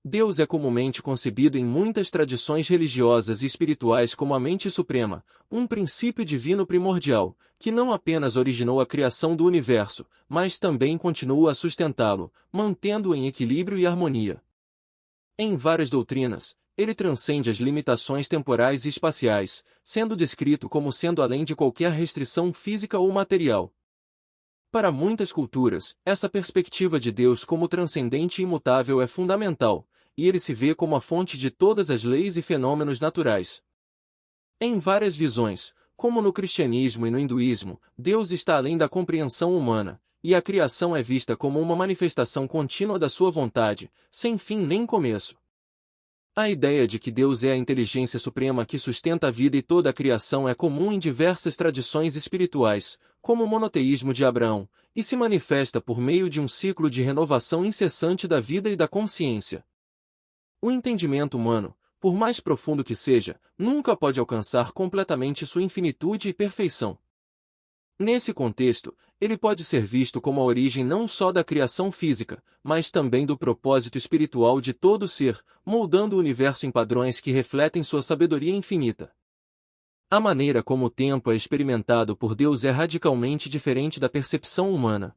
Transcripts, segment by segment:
Deus é comumente concebido em muitas tradições religiosas e espirituais como a mente suprema, um princípio divino primordial, que não apenas originou a criação do universo, mas também continua a sustentá-lo, mantendo-o em equilíbrio e harmonia. Em várias doutrinas, ele transcende as limitações temporais e espaciais, sendo descrito como sendo além de qualquer restrição física ou material. Para muitas culturas, essa perspectiva de Deus como transcendente e imutável é fundamental, e ele se vê como a fonte de todas as leis e fenômenos naturais. Em várias visões, como no cristianismo e no hinduísmo, Deus está além da compreensão humana, e a criação é vista como uma manifestação contínua da sua vontade, sem fim nem começo. A ideia de que Deus é a inteligência suprema que sustenta a vida e toda a criação é comum em diversas tradições espirituais, como o monoteísmo de Abraão, e se manifesta por meio de um ciclo de renovação incessante da vida e da consciência. O entendimento humano, por mais profundo que seja, nunca pode alcançar completamente sua infinitude e perfeição. Nesse contexto, ele pode ser visto como a origem não só da criação física, mas também do propósito espiritual de todo ser, moldando o universo em padrões que refletem sua sabedoria infinita. A maneira como o tempo é experimentado por Deus é radicalmente diferente da percepção humana.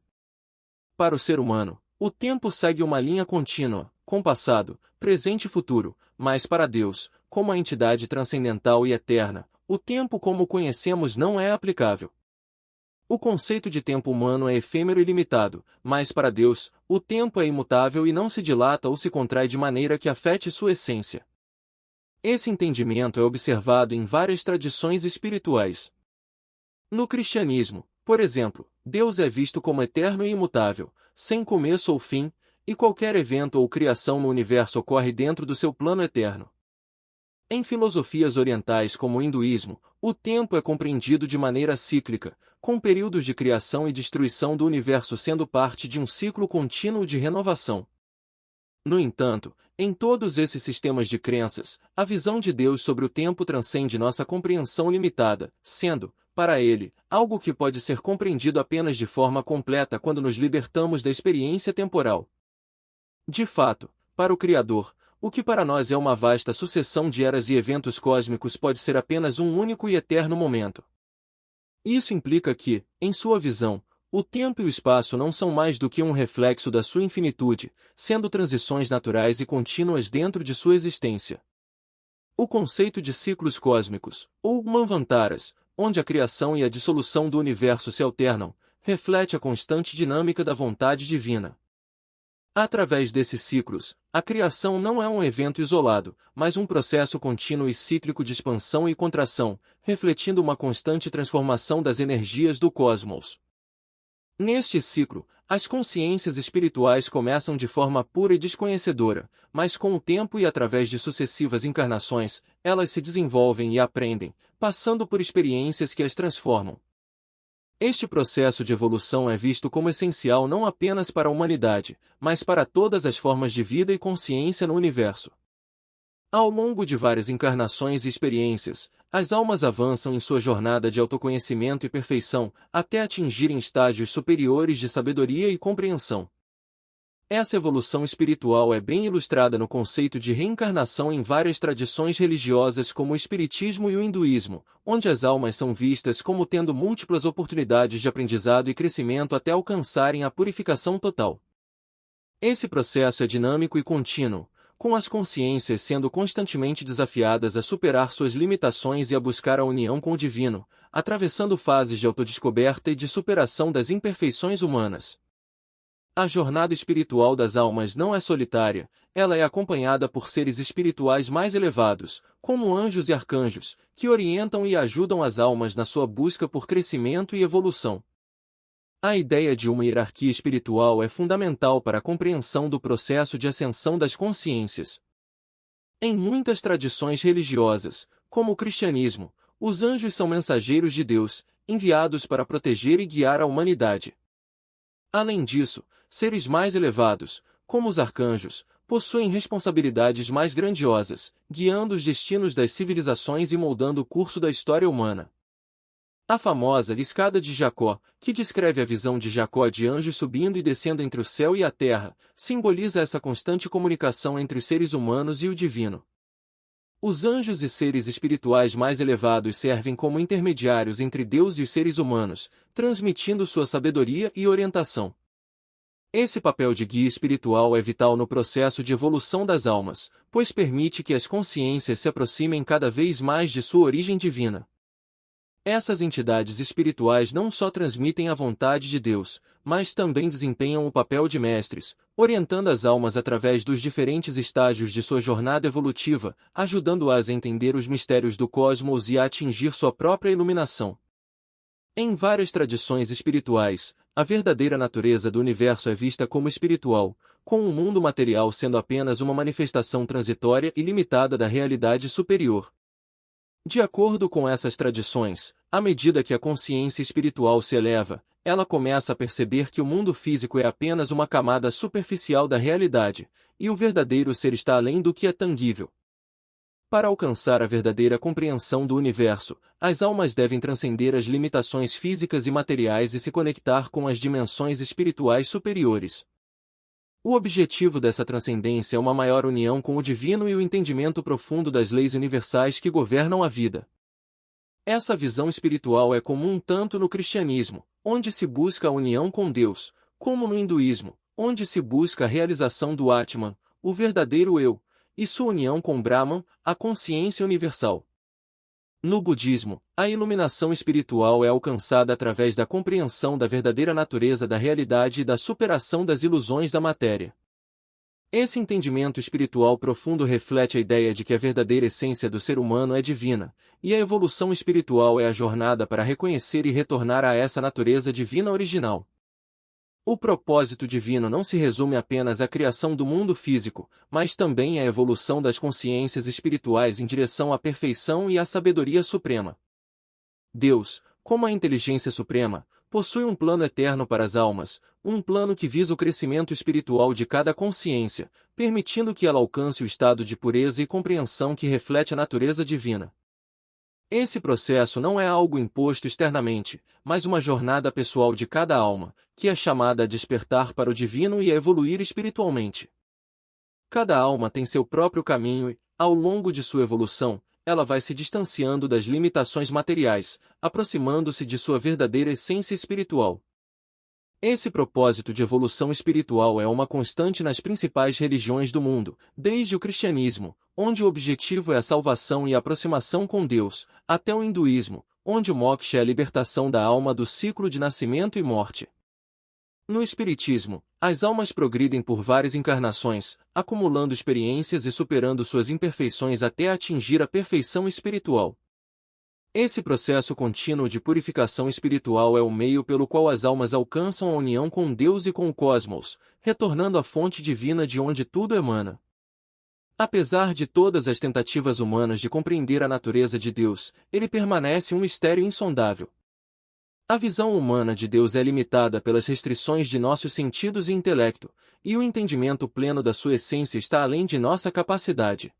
Para o ser humano, o tempo segue uma linha contínua, com passado, presente e futuro, mas para Deus, como a entidade transcendental e eterna, o tempo como o conhecemos não é aplicável. O conceito de tempo humano é efêmero e limitado, mas para Deus, o tempo é imutável e não se dilata ou se contrai de maneira que afete sua essência. Esse entendimento é observado em várias tradições espirituais. No cristianismo, por exemplo, Deus é visto como eterno e imutável, sem começo ou fim, e qualquer evento ou criação no universo ocorre dentro do seu plano eterno. Em filosofias orientais como o hinduísmo, o tempo é compreendido de maneira cíclica, com períodos de criação e destruição do universo sendo parte de um ciclo contínuo de renovação. No entanto, em todos esses sistemas de crenças, a visão de Deus sobre o tempo transcende nossa compreensão limitada, sendo, para ele, algo que pode ser compreendido apenas de forma completa quando nos libertamos da experiência temporal. De fato, para o Criador, o que para nós é uma vasta sucessão de eras e eventos cósmicos pode ser apenas um único e eterno momento. Isso implica que, em sua visão, o tempo e o espaço não são mais do que um reflexo da sua infinitude, sendo transições naturais e contínuas dentro de sua existência. O conceito de ciclos cósmicos, ou manvantaras, onde a criação e a dissolução do universo se alternam, reflete a constante dinâmica da vontade divina. Através desses ciclos, a criação não é um evento isolado, mas um processo contínuo e cíclico de expansão e contração, refletindo uma constante transformação das energias do cosmos. Neste ciclo, as consciências espirituais começam de forma pura e desconhecedora, mas com o tempo e através de sucessivas encarnações, elas se desenvolvem e aprendem, passando por experiências que as transformam. Este processo de evolução é visto como essencial não apenas para a humanidade, mas para todas as formas de vida e consciência no universo. Ao longo de várias encarnações e experiências, as almas avançam em sua jornada de autoconhecimento e perfeição, até atingirem estágios superiores de sabedoria e compreensão. Essa evolução espiritual é bem ilustrada no conceito de reencarnação em várias tradições religiosas como o Espiritismo e o Hinduísmo, onde as almas são vistas como tendo múltiplas oportunidades de aprendizado e crescimento até alcançarem a purificação total. Esse processo é dinâmico e contínuo, com as consciências sendo constantemente desafiadas a superar suas limitações e a buscar a união com o divino, atravessando fases de autodescoberta e de superação das imperfeições humanas. A jornada espiritual das almas não é solitária, ela é acompanhada por seres espirituais mais elevados, como anjos e arcanjos, que orientam e ajudam as almas na sua busca por crescimento e evolução. A ideia de uma hierarquia espiritual é fundamental para a compreensão do processo de ascensão das consciências. Em muitas tradições religiosas, como o cristianismo, os anjos são mensageiros de Deus, enviados para proteger e guiar a humanidade. Além disso, seres mais elevados, como os arcanjos, possuem responsabilidades mais grandiosas, guiando os destinos das civilizações e moldando o curso da história humana. A famosa escada de Jacó, que descreve a visão de Jacó de anjos subindo e descendo entre o céu e a terra, simboliza essa constante comunicação entre os seres humanos e o divino. Os anjos e seres espirituais mais elevados servem como intermediários entre Deus e os seres humanos, transmitindo sua sabedoria e orientação. Esse papel de guia espiritual é vital no processo de evolução das almas, pois permite que as consciências se aproximem cada vez mais de sua origem divina. Essas entidades espirituais não só transmitem a vontade de Deus, mas também desempenham o papel de mestres, orientando as almas através dos diferentes estágios de sua jornada evolutiva, ajudando-as a entender os mistérios do cosmos e a atingir sua própria iluminação. Em várias tradições espirituais, a verdadeira natureza do universo é vista como espiritual, com o mundo material sendo apenas uma manifestação transitória e limitada da realidade superior. De acordo com essas tradições, à medida que a consciência espiritual se eleva, ela começa a perceber que o mundo físico é apenas uma camada superficial da realidade, e o verdadeiro ser está além do que é tangível. Para alcançar a verdadeira compreensão do universo, as almas devem transcender as limitações físicas e materiais e se conectar com as dimensões espirituais superiores. O objetivo dessa transcendência é uma maior união com o divino e o entendimento profundo das leis universais que governam a vida. Essa visão espiritual é comum tanto no cristianismo, onde se busca a união com Deus, como no hinduísmo, onde se busca a realização do Atman, o verdadeiro eu, e sua união com Brahman, a consciência universal. No budismo, a iluminação espiritual é alcançada através da compreensão da verdadeira natureza da realidade e da superação das ilusões da matéria. Esse entendimento espiritual profundo reflete a ideia de que a verdadeira essência do ser humano é divina, e a evolução espiritual é a jornada para reconhecer e retornar a essa natureza divina original. O propósito divino não se resume apenas à criação do mundo físico, mas também à evolução das consciências espirituais em direção à perfeição e à sabedoria suprema. Deus, como a inteligência suprema, possui um plano eterno para as almas, um plano que visa o crescimento espiritual de cada consciência, permitindo que ela alcance o estado de pureza e compreensão que reflete a natureza divina. Esse processo não é algo imposto externamente, mas uma jornada pessoal de cada alma, que é chamada a despertar para o divino e a evoluir espiritualmente. Cada alma tem seu próprio caminho e, ao longo de sua evolução, ela vai se distanciando das limitações materiais, aproximando-se de sua verdadeira essência espiritual. Esse propósito de evolução espiritual é uma constante nas principais religiões do mundo, desde o cristianismo, onde o objetivo é a salvação e a aproximação com Deus, até o hinduísmo, onde o moksha é a libertação da alma do ciclo de nascimento e morte. No espiritismo, as almas progridem por várias encarnações, acumulando experiências e superando suas imperfeições até atingir a perfeição espiritual. Esse processo contínuo de purificação espiritual é o meio pelo qual as almas alcançam a união com Deus e com o cosmos, retornando à fonte divina de onde tudo emana. Apesar de todas as tentativas humanas de compreender a natureza de Deus, ele permanece um mistério insondável. A visão humana de Deus é limitada pelas restrições de nossos sentidos e intelecto, e o entendimento pleno da sua essência está além de nossa capacidade.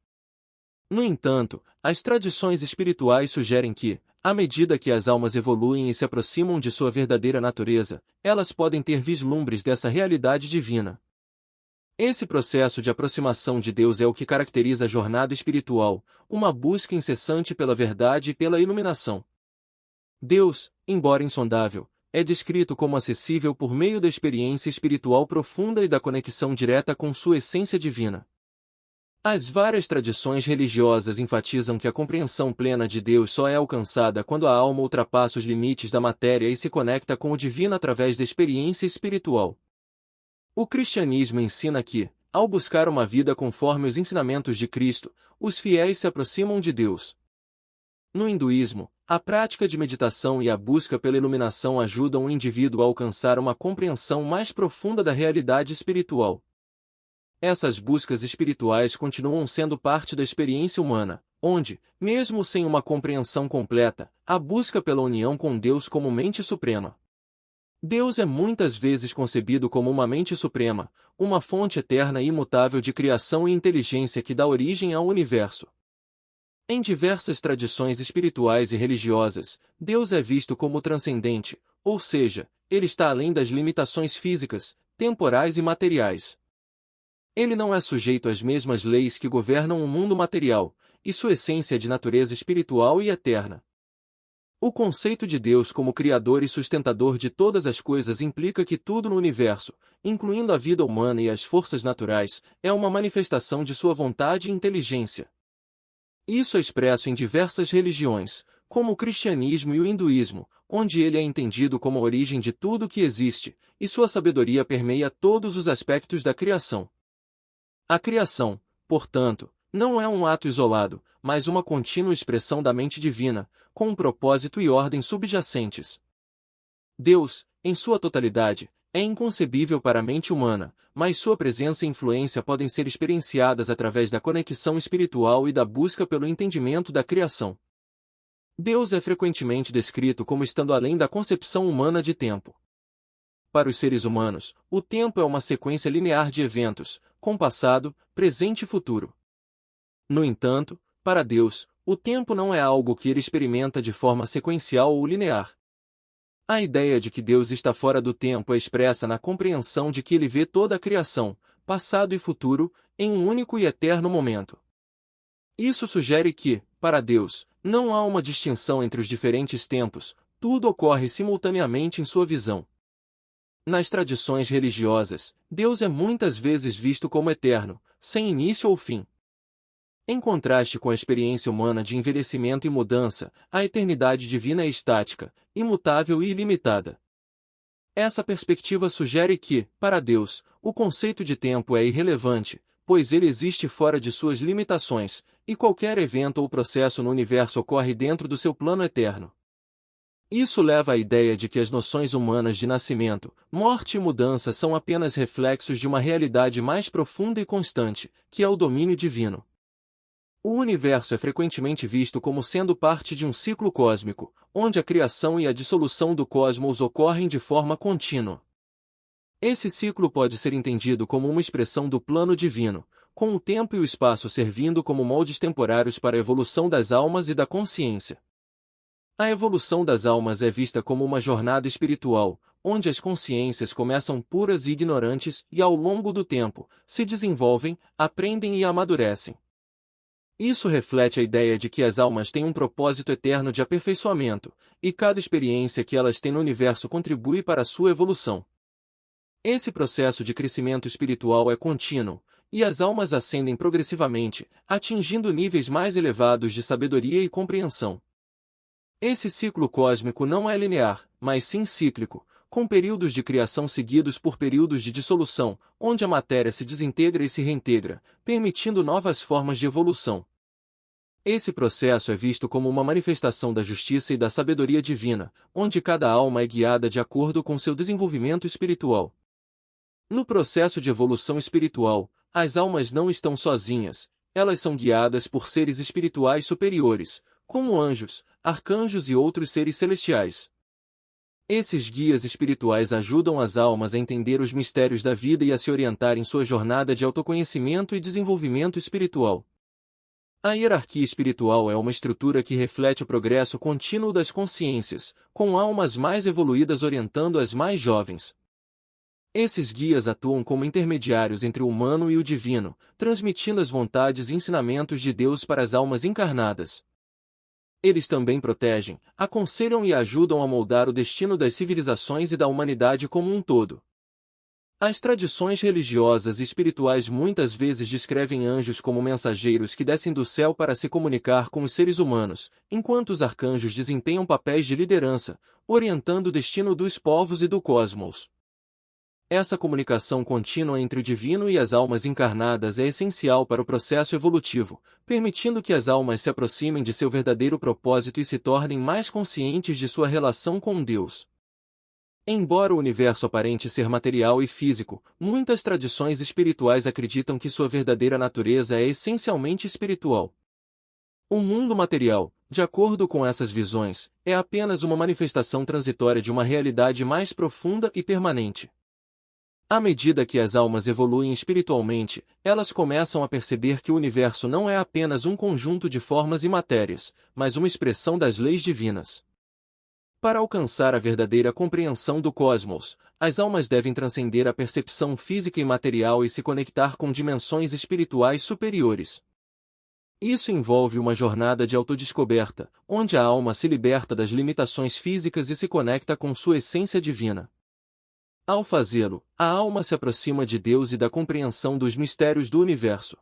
No entanto, as tradições espirituais sugerem que, à medida que as almas evoluem e se aproximam de sua verdadeira natureza, elas podem ter vislumbres dessa realidade divina. Esse processo de aproximação de Deus é o que caracteriza a jornada espiritual, uma busca incessante pela verdade e pela iluminação. Deus, embora insondável, é descrito como acessível por meio da experiência espiritual profunda e da conexão direta com sua essência divina. As várias tradições religiosas enfatizam que a compreensão plena de Deus só é alcançada quando a alma ultrapassa os limites da matéria e se conecta com o divino através da experiência espiritual. O cristianismo ensina que, ao buscar uma vida conforme os ensinamentos de Cristo, os fiéis se aproximam de Deus. No hinduísmo, a prática de meditação e a busca pela iluminação ajudam o indivíduo a alcançar uma compreensão mais profunda da realidade espiritual. Essas buscas espirituais continuam sendo parte da experiência humana, onde, mesmo sem uma compreensão completa, a busca pela união com Deus como mente suprema. Deus é muitas vezes concebido como uma mente suprema, uma fonte eterna e imutável de criação e inteligência que dá origem ao universo. Em diversas tradições espirituais e religiosas, Deus é visto como transcendente, ou seja, ele está além das limitações físicas, temporais e materiais. Ele não é sujeito às mesmas leis que governam o mundo material, e sua essência é de natureza espiritual e eterna. O conceito de Deus como Criador e sustentador de todas as coisas implica que tudo no universo, incluindo a vida humana e as forças naturais, é uma manifestação de sua vontade e inteligência. Isso é expresso em diversas religiões, como o cristianismo e o hinduísmo, onde ele é entendido como a origem de tudo que existe, e sua sabedoria permeia todos os aspectos da criação. A criação, portanto, não é um ato isolado, mas uma contínua expressão da mente divina, com um propósito e ordem subjacentes. Deus, em sua totalidade, é inconcebível para a mente humana, mas sua presença e influência podem ser experienciadas através da conexão espiritual e da busca pelo entendimento da criação. Deus é frequentemente descrito como estando além da concepção humana de tempo. Para os seres humanos, o tempo é uma sequência linear de eventos, com passado, presente e futuro. No entanto, para Deus, o tempo não é algo que ele experimenta de forma sequencial ou linear. A ideia de que Deus está fora do tempo é expressa na compreensão de que ele vê toda a criação, passado e futuro, em um único e eterno momento. Isso sugere que, para Deus, não há uma distinção entre os diferentes tempos, tudo ocorre simultaneamente em sua visão. Nas tradições religiosas, Deus é muitas vezes visto como eterno, sem início ou fim. Em contraste com a experiência humana de envelhecimento e mudança, a eternidade divina é estática, imutável e ilimitada. Essa perspectiva sugere que, para Deus, o conceito de tempo é irrelevante, pois ele existe fora de suas limitações, e qualquer evento ou processo no universo ocorre dentro do seu plano eterno. Isso leva à ideia de que as noções humanas de nascimento, morte e mudança são apenas reflexos de uma realidade mais profunda e constante, que é o domínio divino. O universo é frequentemente visto como sendo parte de um ciclo cósmico, onde a criação e a dissolução do cosmos ocorrem de forma contínua. Esse ciclo pode ser entendido como uma expressão do plano divino, com o tempo e o espaço servindo como moldes temporários para a evolução das almas e da consciência. A evolução das almas é vista como uma jornada espiritual, onde as consciências começam puras e ignorantes e, ao longo do tempo, se desenvolvem, aprendem e amadurecem. Isso reflete a ideia de que as almas têm um propósito eterno de aperfeiçoamento, e cada experiência que elas têm no universo contribui para a sua evolução. Esse processo de crescimento espiritual é contínuo, e as almas ascendem progressivamente, atingindo níveis mais elevados de sabedoria e compreensão. Esse ciclo cósmico não é linear, mas sim cíclico, com períodos de criação seguidos por períodos de dissolução, onde a matéria se desintegra e se reintegra, permitindo novas formas de evolução. Esse processo é visto como uma manifestação da justiça e da sabedoria divina, onde cada alma é guiada de acordo com seu desenvolvimento espiritual. No processo de evolução espiritual, as almas não estão sozinhas, elas são guiadas por seres espirituais superiores, como anjos, arcanjos e outros seres celestiais. Esses guias espirituais ajudam as almas a entender os mistérios da vida e a se orientar em sua jornada de autoconhecimento e desenvolvimento espiritual. A hierarquia espiritual é uma estrutura que reflete o progresso contínuo das consciências, com almas mais evoluídas orientando as mais jovens. Esses guias atuam como intermediários entre o humano e o divino, transmitindo as vontades e ensinamentos de Deus para as almas encarnadas. Eles também protegem, aconselham e ajudam a moldar o destino das civilizações e da humanidade como um todo. As tradições religiosas e espirituais muitas vezes descrevem anjos como mensageiros que descem do céu para se comunicar com os seres humanos, enquanto os arcanjos desempenham papéis de liderança, orientando o destino dos povos e do cosmos. Essa comunicação contínua entre o divino e as almas encarnadas é essencial para o processo evolutivo, permitindo que as almas se aproximem de seu verdadeiro propósito e se tornem mais conscientes de sua relação com Deus. Embora o universo aparente ser material e físico, muitas tradições espirituais acreditam que sua verdadeira natureza é essencialmente espiritual. O mundo material, de acordo com essas visões, é apenas uma manifestação transitória de uma realidade mais profunda e permanente. À medida que as almas evoluem espiritualmente, elas começam a perceber que o universo não é apenas um conjunto de formas e matérias, mas uma expressão das leis divinas. Para alcançar a verdadeira compreensão do cosmos, as almas devem transcender a percepção física e material e se conectar com dimensões espirituais superiores. Isso envolve uma jornada de autodescoberta, onde a alma se liberta das limitações físicas e se conecta com sua essência divina. Ao fazê-lo, a alma se aproxima de Deus e da compreensão dos mistérios do universo.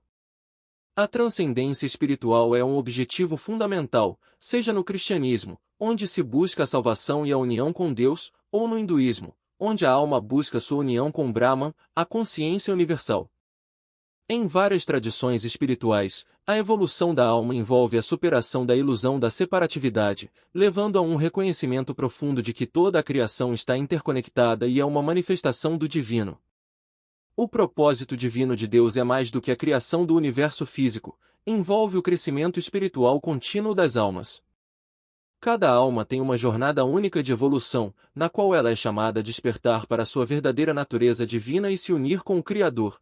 A transcendência espiritual é um objetivo fundamental, seja no cristianismo, onde se busca a salvação e a união com Deus, ou no hinduísmo, onde a alma busca sua união com Brahman, a consciência universal. Em várias tradições espirituais, a evolução da alma envolve a superação da ilusão da separatividade, levando a um reconhecimento profundo de que toda a criação está interconectada e é uma manifestação do divino. O propósito divino de Deus é mais do que a criação do universo físico, envolve o crescimento espiritual contínuo das almas. Cada alma tem uma jornada única de evolução, na qual ela é chamada a despertar para sua verdadeira natureza divina e se unir com o Criador.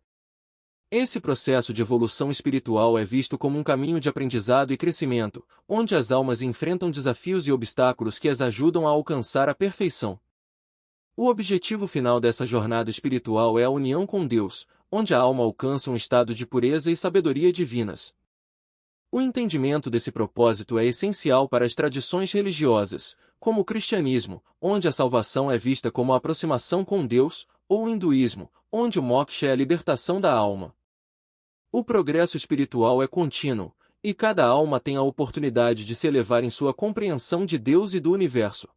Esse processo de evolução espiritual é visto como um caminho de aprendizado e crescimento, onde as almas enfrentam desafios e obstáculos que as ajudam a alcançar a perfeição. O objetivo final dessa jornada espiritual é a união com Deus, onde a alma alcança um estado de pureza e sabedoria divinas. O entendimento desse propósito é essencial para as tradições religiosas, como o cristianismo, onde a salvação é vista como a aproximação com Deus, ou o hinduísmo, onde o moksha é a libertação da alma. O progresso espiritual é contínuo, e cada alma tem a oportunidade de se elevar em sua compreensão de Deus e do universo.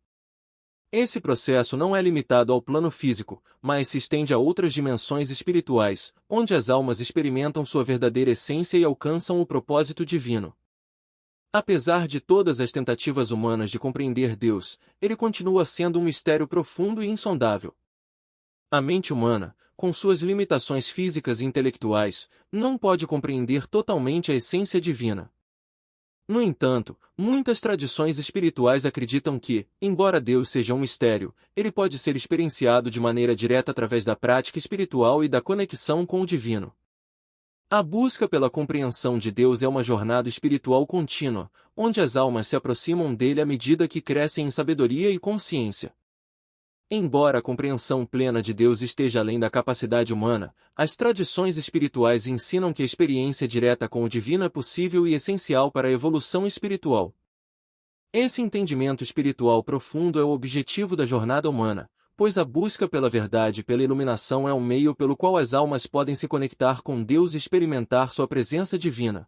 Esse processo não é limitado ao plano físico, mas se estende a outras dimensões espirituais, onde as almas experimentam sua verdadeira essência e alcançam o propósito divino. Apesar de todas as tentativas humanas de compreender Deus, ele continua sendo um mistério profundo e insondável. A mente humana, com suas limitações físicas e intelectuais, não pode compreender totalmente a essência divina. No entanto, muitas tradições espirituais acreditam que, embora Deus seja um mistério, ele pode ser experienciado de maneira direta através da prática espiritual e da conexão com o divino. A busca pela compreensão de Deus é uma jornada espiritual contínua, onde as almas se aproximam dele à medida que crescem em sabedoria e consciência. Embora a compreensão plena de Deus esteja além da capacidade humana, as tradições espirituais ensinam que a experiência direta com o divino é possível e essencial para a evolução espiritual. Esse entendimento espiritual profundo é o objetivo da jornada humana, pois a busca pela verdade e pela iluminação é um meio pelo qual as almas podem se conectar com Deus e experimentar sua presença divina.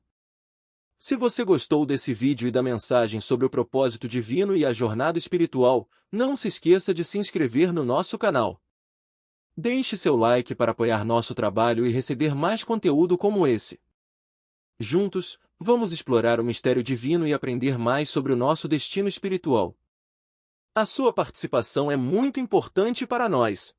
Se você gostou desse vídeo e da mensagem sobre o propósito divino e a jornada espiritual, não se esqueça de se inscrever no nosso canal. Deixe seu like para apoiar nosso trabalho e receber mais conteúdo como esse. Juntos, vamos explorar o mistério divino e aprender mais sobre o nosso destino espiritual. A sua participação é muito importante para nós.